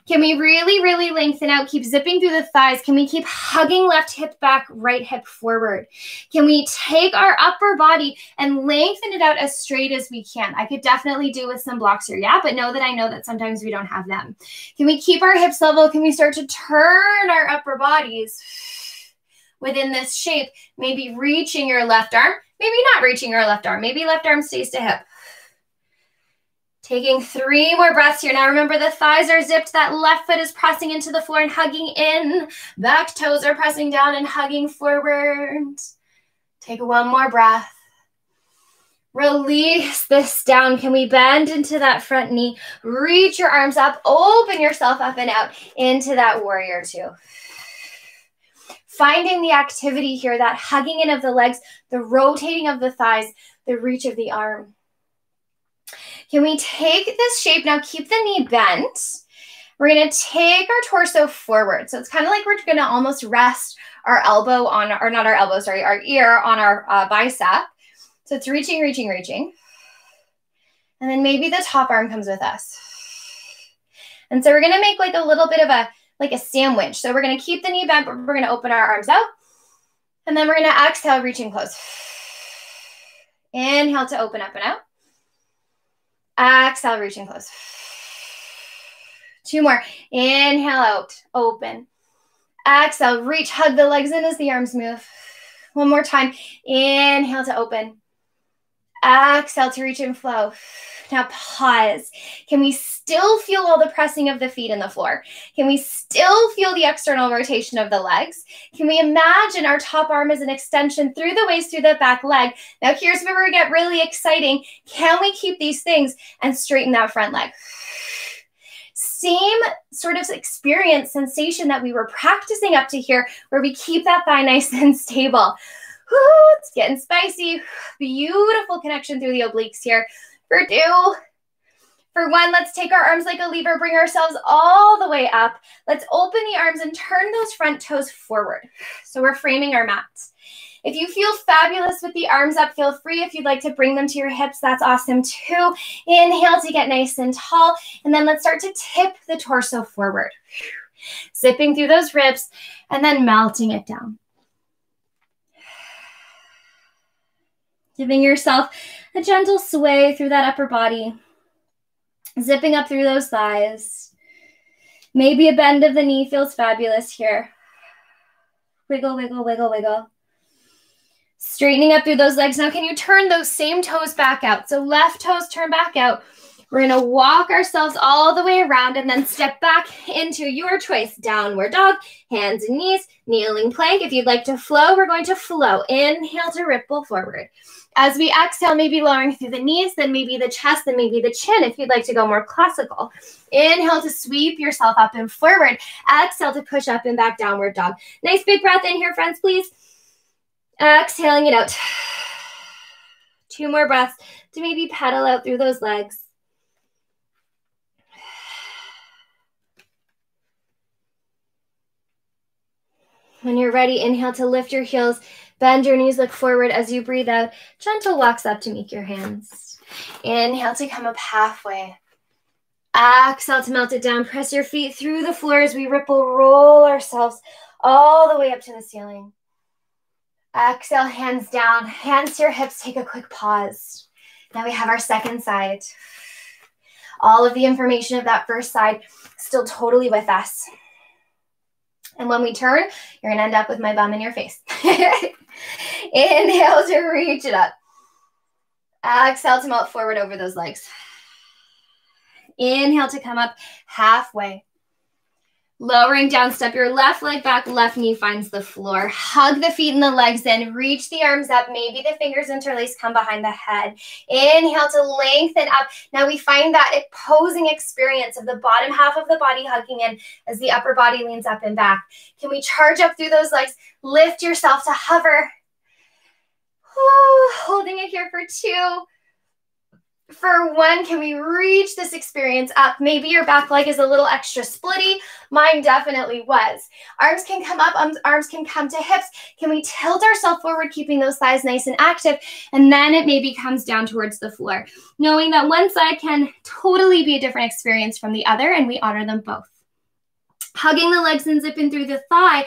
Can we really, really lengthen out? Keep zipping through the thighs. Can we keep hugging left hip back, right hip forward? Can we take our upper body and lengthen it out as straight as we can? I could definitely do with some blocks here, yeah, but know that sometimes we don't have them. Can we keep our hips level? Can we start to turn our upper bodies within this shape? Maybe reaching your left arm, maybe not reaching your left arm. Maybe left arm stays to hip. Taking 3 more breaths here. Now remember, the thighs are zipped. That left foot is pressing into the floor and hugging in. Back toes are pressing down and hugging forward. Take 1 more breath. Release this down. Can we bend into that front knee? Reach your arms up. Open yourself up and out into that warrior 2. Finding the activity here, that hugging in of the legs, the rotating of the thighs, the reach of the arm. Can we take this shape now? Keep the knee bent. We're going to take our torso forward. So it's kind of like we're going to almost rest our elbow on, or not our elbow, sorry, our ear on our bicep. So it's reaching, reaching, reaching. And then maybe the top arm comes with us. And so we're going to make like a little bit of a sandwich. So we're going to keep the knee bent, but we're going to open our arms out. And then we're going to exhale, reaching close. Inhale to open up and out. Exhale, reaching close. 2 more. Inhale out, open. Exhale, reach, hug the legs in as the arms move. 1 more time. Inhale to open. Exhale to reach and flow. Now pause. Can we still feel all the pressing of the feet in the floor? Can we still feel the external rotation of the legs? Can we imagine our top arm as an extension through the waist, through the back leg? Now here's where we get really exciting. Can we keep these things and straighten that front leg? same sort of experience, sensation that we were practicing up to here, where we keep that thigh nice and stable. Woo, it's getting spicy. Beautiful connection through the obliques here. For 2. For 1, let's take our arms like a lever, bring ourselves all the way up. Let's open the arms and turn those front toes forward. So we're framing our mats. If you feel fabulous with the arms up, feel free. If you'd like to bring them to your hips, that's awesome too. Inhale to get nice and tall. And then let's start to tip the torso forward. Zipping through those ribs and then melting it down. Giving yourself a gentle sway through that upper body. Zipping up through those thighs. Maybe a bend of the knee feels fabulous here. Wiggle, wiggle, wiggle, wiggle. Straightening up through those legs. Now, can you turn those same toes back out? So left toes turn back out. We're going to walk ourselves all the way around and then step back into your choice. Downward dog, hands and knees, kneeling plank. If you'd like to flow, we're going to flow. Inhale to ripple forward. As we exhale, maybe lowering through the knees, then maybe the chest, then maybe the chin if you'd like to go more classical. Inhale to sweep yourself up and forward. Exhale to push up and back, downward dog. Nice big breath in here, friends, please. Exhaling it out. 2 more breaths to maybe pedal out through those legs. When you're ready, inhale to lift your heels. Bend your knees, look forward as you breathe out. Gentle walks up to meet your hands. Inhale to come up halfway. Exhale to melt it down. Press your feet through the floor as we ripple, roll ourselves all the way up to the ceiling. Exhale, hands down, hands to your hips. Take a quick pause. Now we have our second side. All of the information of that first side still totally with us. And when we turn, you're going to end up with my bum in your face. Inhale to reach it up. Exhale to melt forward over those legs. Inhale to come up halfway. Lowering down, step your left leg back, left knee finds the floor. Hug the feet and the legs in. Reach the arms up. Maybe the fingers interlace, come behind the head. Inhale to lengthen up. Now we find that opposing experience of the bottom half of the body hugging in as the upper body leans up and back. Can we charge up through those legs? Lift yourself to hover. Woo, holding it here for 2. For 1, can we reach this experience up? Maybe your back leg is a little extra splitty. Mine definitely was. Arms can come up, arms can come to hips. Can we tilt ourselves forward, keeping those thighs nice and active? And then it maybe comes down towards the floor, knowing that one side can totally be a different experience from the other, and we honor them both. Hugging the legs and zipping through the thigh.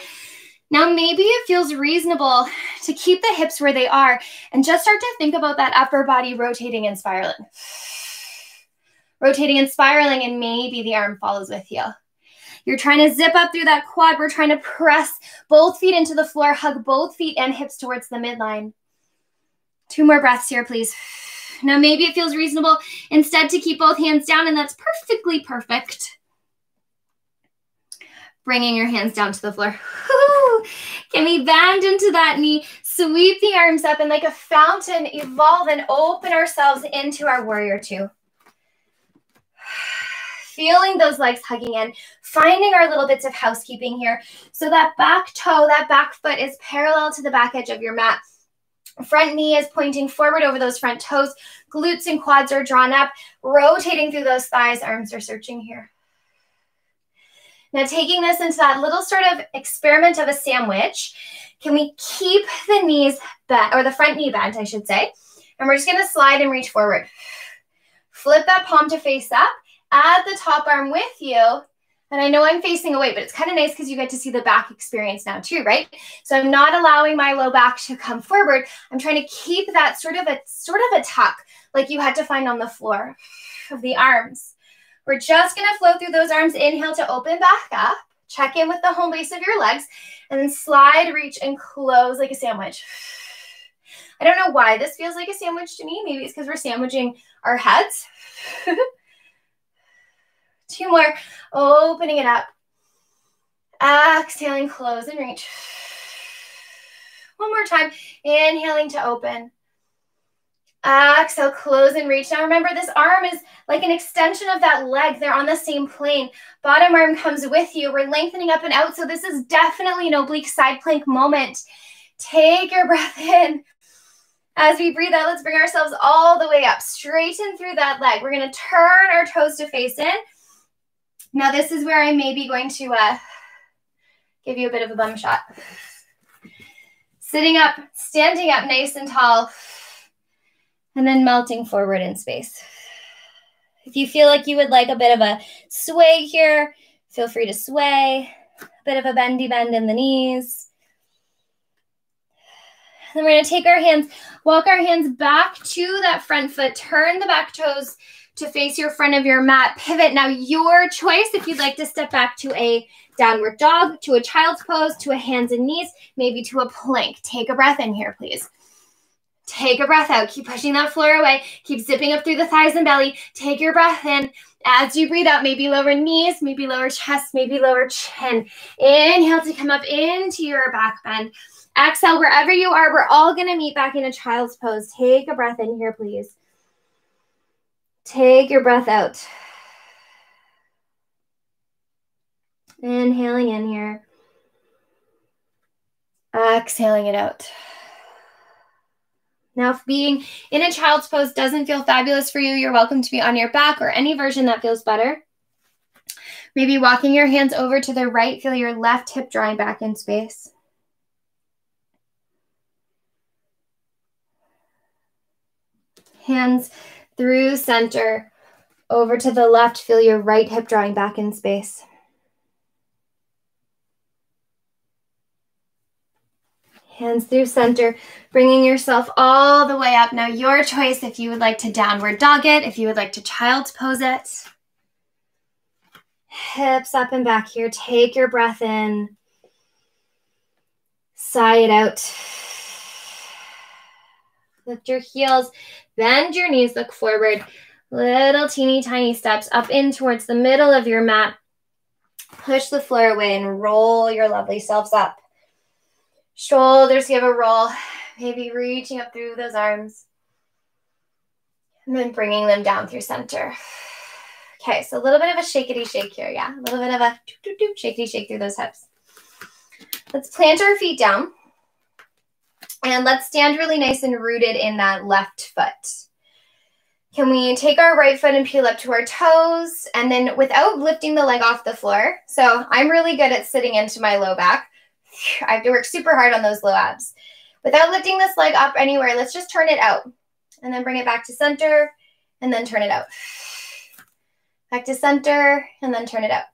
Now, maybe it feels reasonable to keep the hips where they are and just start to think about that upper body rotating and spiraling. Rotating and spiraling, and maybe the arm follows with you. You're trying to zip up through that quad. We're trying to press both feet into the floor, hug both feet and hips towards the midline. 2 more breaths here, please. Now, maybe it feels reasonable instead to keep both hands down, and that's perfectly perfect. Bringing your hands down to the floor. Woo! Can we bend into that knee, sweep the arms up, and like a fountain, evolve and open ourselves into our warrior 2. Feeling those legs hugging in, finding our little bits of housekeeping here. So that back toe, that back foot is parallel to the back edge of your mat. Front knee is pointing forward over those front toes. Glutes and quads are drawn up, rotating through those thighs. Arms are searching here. Now taking this into that little sort of experiment of a sandwich, can we keep the knees bent, or the front knee bent, I should say, and we're just going to slide and reach forward. Flip that palm to face up, add the top arm with you, and I know I'm facing away, but it's kind of nice because you get to see the back experience now too, right? So I'm not allowing my low back to come forward. I'm trying to keep that sort of a tuck like you had to find on the floor of the arms. We're just going to flow through those arms. Inhale to open back up. Check in with the home base of your legs. And then slide, reach, and close like a sandwich. I don't know why this feels like a sandwich to me. Maybe it's because we're sandwiching our heads. 2 more. Opening it up. Exhaling, close, and reach. 1 more time. Inhaling to open. Exhale, close and reach. Now remember, this arm is like an extension of that leg. They're on the same plane. Bottom arm comes with you. We're lengthening up and out. So this is definitely an oblique side plank moment. Take your breath in. As we breathe out, let's bring ourselves all the way up. Straighten through that leg. We're going to turn our toes to face in. Now this is where I may be going to give you a bit of a bum shot. Sitting up, standing up nice and tall, and then melting forward in space. If you feel like you would like a bit of a sway here, feel free to sway. A bit of a bendy bend in the knees. Then we're going to take our hands, walk our hands back to that front foot, turn the back toes to face your front of your mat, pivot. Now your choice if you'd like to step back to a downward dog, to a child's pose, to a hands and knees, maybe to a plank. Take a breath in here, please. Take a breath out. Keep pushing that floor away. Keep zipping up through the thighs and belly. Take your breath in. As you breathe out, maybe lower knees, maybe lower chest, maybe lower chin. Inhale to come up into your back bend. Exhale, wherever you are, we're all going to meet back in a child's pose. Take a breath in here, please. Take your breath out. Inhaling in here. Exhaling it out. Now, if being in a child's pose doesn't feel fabulous for you, you're welcome to be on your back or any version that feels better. Maybe walking your hands over to the right, feel your left hip drawing back in space. Hands through center, over to the left, feel your right hip drawing back in space. Hands through center, bringing yourself all the way up. Now your choice if you would like to downward dog it, if you would like to child's pose it. Hips up and back here. Take your breath in. Sigh it out. Lift your heels, bend your knees, look forward. Little teeny tiny steps up in towards the middle of your mat. Push the floor away and roll your lovely selves up. Shoulders give a roll, maybe reaching up through those arms. And then bringing them down through center. Okay, so a little bit of a shakety shake here, yeah? A little bit of a shakety shake through those hips. Let's plant our feet down. And let's stand really nice and rooted in that left foot. Can we take our right foot and peel up to our toes? And then without lifting the leg off the floor. So I'm really good at sitting into my low back. I have to work super hard on those low abs. Without lifting this leg up anywhere, let's just turn it out. And then bring it back to center. And then turn it out. Back to center. And then turn it out.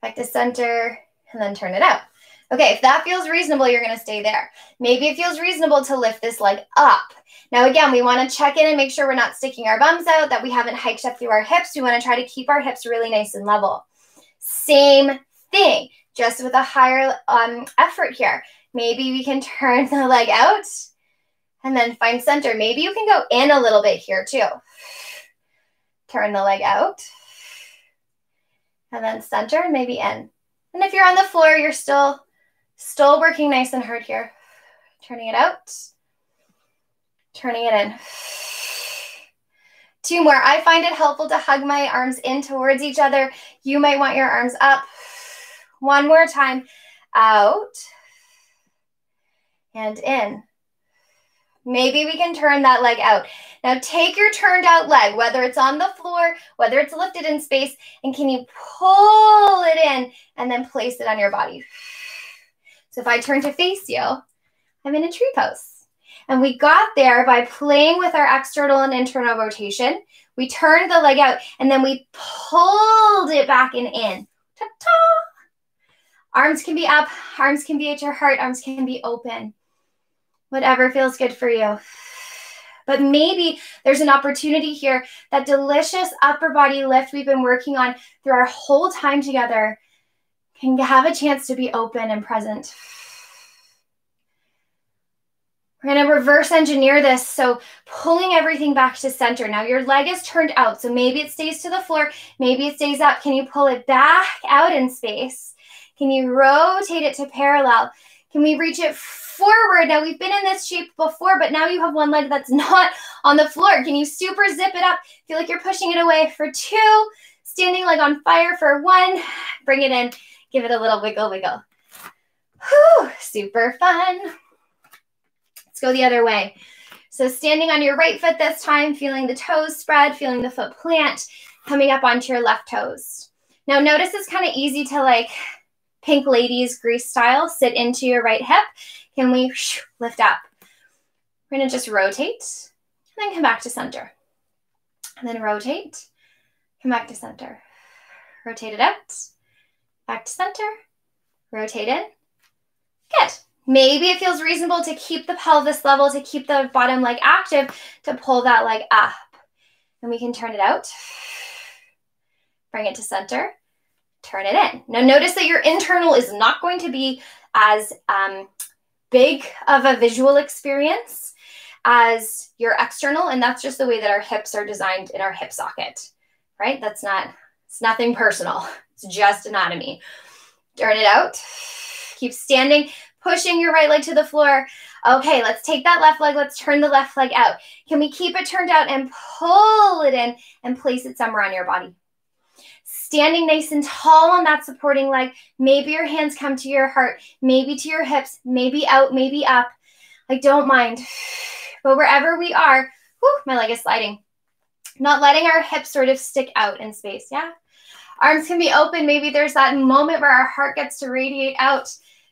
Back to center. And then turn it out. Okay, if that feels reasonable, you're going to stay there. Maybe it feels reasonable to lift this leg up. Now, again, we want to check in and make sure we're not sticking our bums out, that we haven't hiked up through our hips. We want to try to keep our hips really nice and level. Same thing, just with a higher effort here. Maybe we can turn the leg out and then find center. Maybe you can go in a little bit here too. Turn the leg out and then center and maybe in. And if you're on the floor, you're still working nice and hard here. Turning it out. Turning it in. 2 more. I find it helpful to hug my arms in towards each other. You might want your arms up. 1 more time. Out. And in. Maybe we can turn that leg out. Now take your turned out leg, whether it's on the floor, whether it's lifted in space, and can you pull it in and then place it on your body? So if I turn to face you, I'm in a tree pose. And we got there by playing with our external and internal rotation. We turned the leg out and then we pulled it back and in. Ta-ta! Arms can be up, arms can be at your heart, arms can be open. Whatever feels good for you. But maybe there's an opportunity here, that delicious upper body lift we've been working on through our whole time together can have a chance to be open and present. We're going to reverse engineer this. So pulling everything back to center. Now your leg is turned out. So maybe it stays to the floor. Maybe it stays up. Can you pull it back out in space? Can you rotate it to parallel? Can we reach it forward? Now we've been in this shape before, but now you have one leg that's not on the floor. Can you super zip it up? Feel like you're pushing it away for 2, standing leg on fire for 1. Bring it in, give it a little wiggle, wiggle. Whew, super fun. Let's go the other way. So standing on your right foot this time, feeling the toes spread, feeling the foot plant, coming up onto your left toes. Now notice it's kind of easy to like Pink Ladies Grease style, sit into your right hip. Can we lift up? We're gonna just rotate and then come back to center. And then rotate, come back to center. Rotate it out, back to center, rotate in. Good. Maybe it feels reasonable to keep the pelvis level, to keep the bottom leg active, to pull that leg up. And we can turn it out. Bring it to center. Turn it in. Now notice that your internal is not going to be as big of a visual experience as your external, and that's just the way that our hips are designed in our hip socket, right? It's nothing personal. It's just anatomy. Turn it out. Keep standing, pushing your right leg to the floor. Okay, let's take that left leg. Let's turn the left leg out. Can we keep it turned out and pull it in and place it somewhere on your body? Standing nice and tall on that supporting leg. Maybe your hands come to your heart, maybe to your hips, maybe out, maybe up. I don't mind. But wherever we are, whew, my leg is sliding. Not letting our hips sort of stick out in space, yeah? Arms can be open. Maybe there's that moment where our heart gets to radiate out.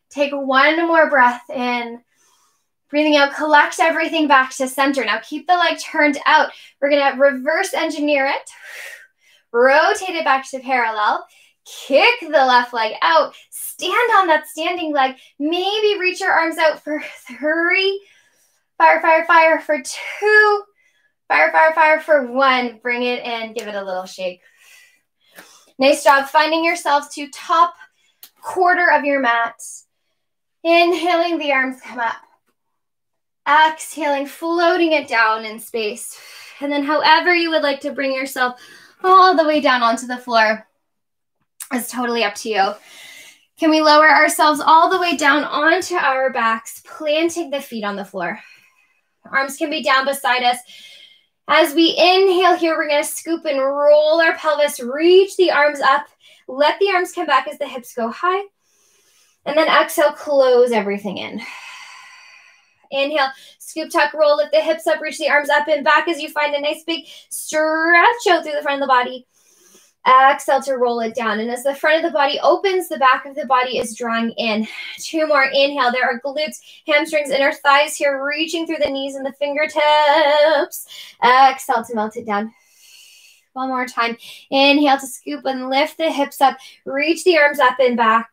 Take one more breath in. Breathing out, collect everything back to center. Now keep the leg turned out. We're going to reverse engineer it. Rotate it back to parallel. Kick the left leg out. Stand on that standing leg. Maybe reach your arms out for 3. Fire, fire, fire for 2. Fire, fire, fire for 1. Bring it in. Give it a little shake. Nice job finding yourself to top quarter of your mat. Inhaling, the arms come up. Exhaling, floating it down in space. And then however you would like to bring yourself all the way down onto the floor is totally up to you. Can we lower ourselves all the way down onto our backs, planting the feet on the floor? Arms can be down beside us. As we inhale here, we're going to scoop and roll our pelvis, reach the arms up, let the arms come back as the hips go high, and then exhale, close everything in. Inhale, scoop, tuck, roll, lift the hips up, reach the arms up and back as you find a nice big stretch out through the front of the body. Exhale to roll it down. And as the front of the body opens, the back of the body is drawing in. 2 more. Inhale. There are glutes, hamstrings, inner thighs here, reaching through the knees and the fingertips. Exhale to melt it down. 1 more time. Inhale to scoop and lift the hips up. Reach the arms up and back.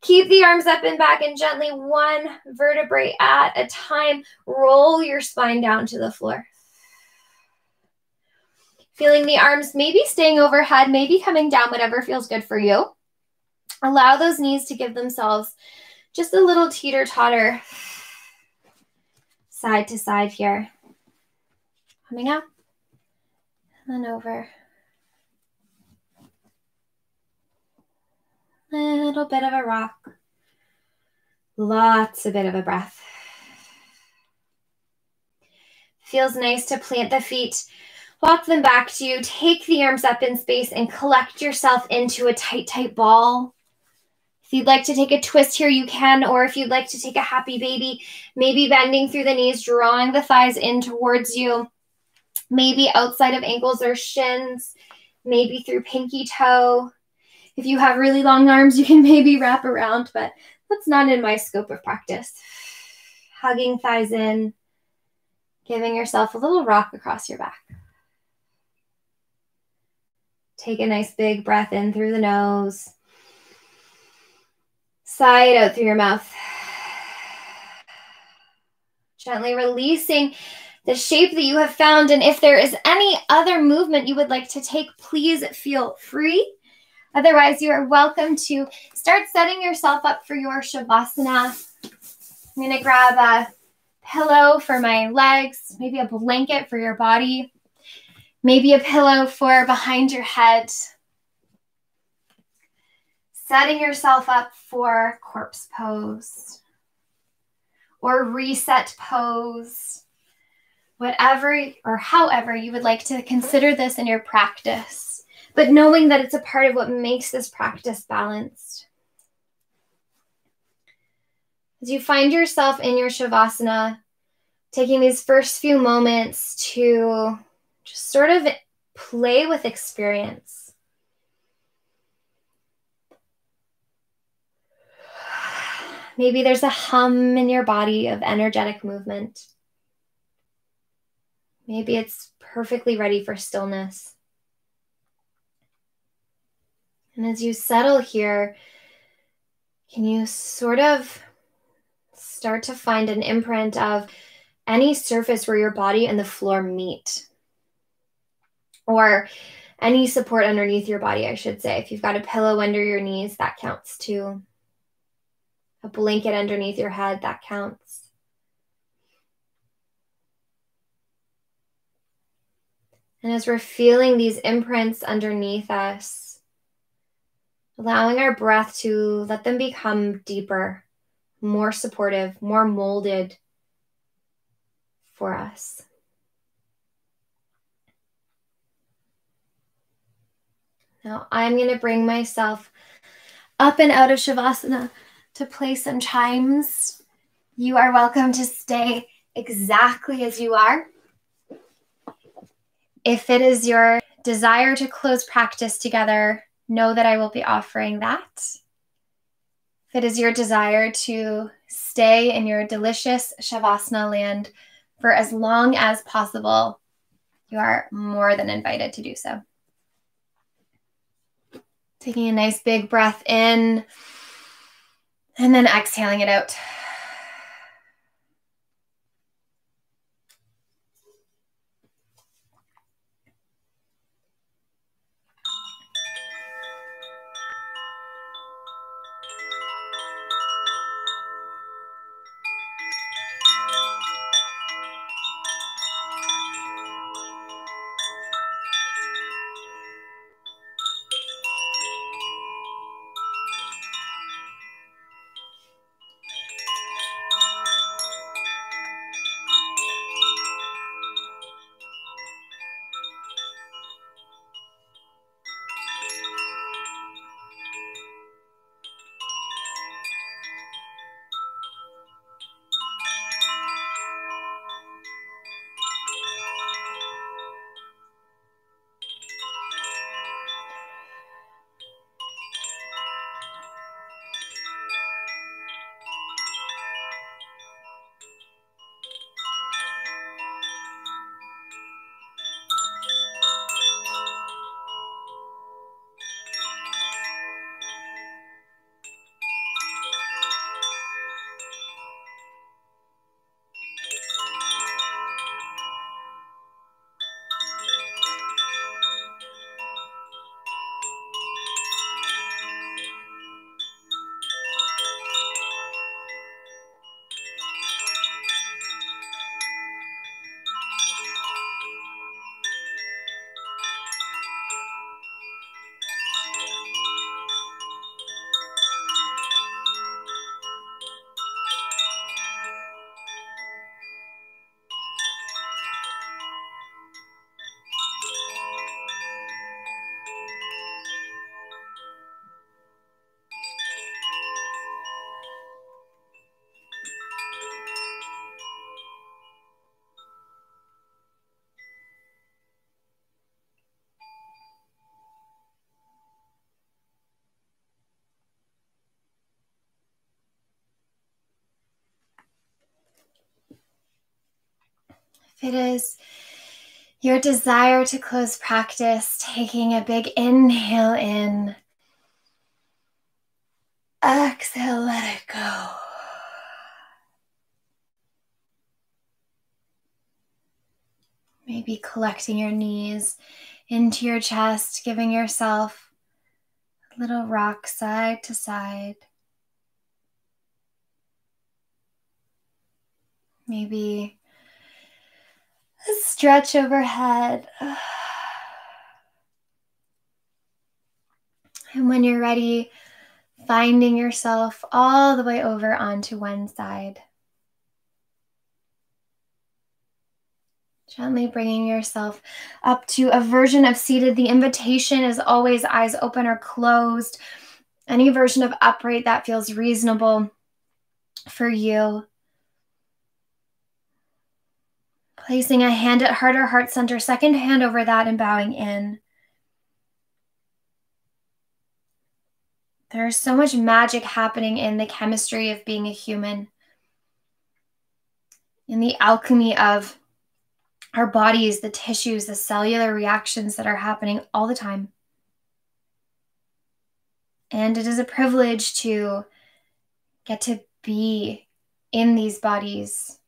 Keep the arms up and back and gently 1 vertebrae at a time. Roll your spine down to the floor. Feeling the arms maybe staying overhead, maybe coming down, whatever feels good for you. Allow those knees to give themselves just a little teeter-totter side to side here. Coming up and then over. A little bit of a rock. Lots a bit of a breath. Feels nice to plant the feet. Walk them back to you. Take the arms up in space and collect yourself into a tight, tight ball. If you'd like to take a twist here, you can. Or if you'd like to take a happy baby, maybe bending through the knees, drawing the thighs in towards you. Maybe outside of ankles or shins. Maybe through pinky toe. If you have really long arms, you can maybe wrap around, but that's not in my scope of practice. Hugging thighs in. Giving yourself a little rock across your back. Take a nice big breath in through the nose. Sigh it out through your mouth. Gently releasing the shape that you have found. And if there is any other movement you would like to take, please feel free. Otherwise, you are welcome to start setting yourself up for your Savasana. I'm going to grab a pillow for my legs, maybe a blanket for your body. Maybe a pillow for behind your head. Setting yourself up for corpse pose. or reset pose, whatever or however you would like to consider this in your practice, but knowing that it's a part of what makes this practice balanced. As you find yourself in your Shavasana, taking these first few moments to just sort of play with experience. Maybe there's a hum in your body of energetic movement. Maybe it's perfectly ready for stillness. And as you settle here, can you sort of start to find an imprint of any surface where your body and the floor meet? Or any support underneath your body, I should say. If you've got a pillow under your knees, that counts too. A blanket underneath your head, that counts. And as we're feeling these imprints underneath us, allowing our breath to let them become deeper, more supportive, more molded for us. Now I'm going to bring myself up and out of Shavasana to play some chimes. You are welcome to stay exactly as you are. If it is your desire to close practice together, know that I will be offering that. If it is your desire to stay in your delicious Shavasana land for as long as possible, you are more than invited to do so. Taking a nice big breath in and then exhaling it out. If it is your desire to close practice, taking a big inhale in, exhale, let it go. Maybe collecting your knees into your chest, giving yourself a little rock side to side. Maybe a stretch overhead. And when you're ready, finding yourself all the way over onto one side. Gently bringing yourself up to a version of seated. The invitation is always eyes open or closed. Any version of upright that feels reasonable for you. Placing a hand at heart or heart center, second hand over that and bowing in. There's so much magic happening in the chemistry of being a human, in the alchemy of our bodies, the tissues, the cellular reactions that are happening all the time. And it is a privilege to get to be in these bodies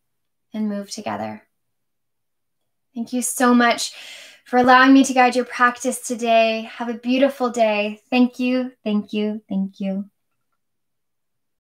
and move together. Thank you so much for allowing me to guide your practice today. Have a beautiful day. Thank you, thank you, thank you.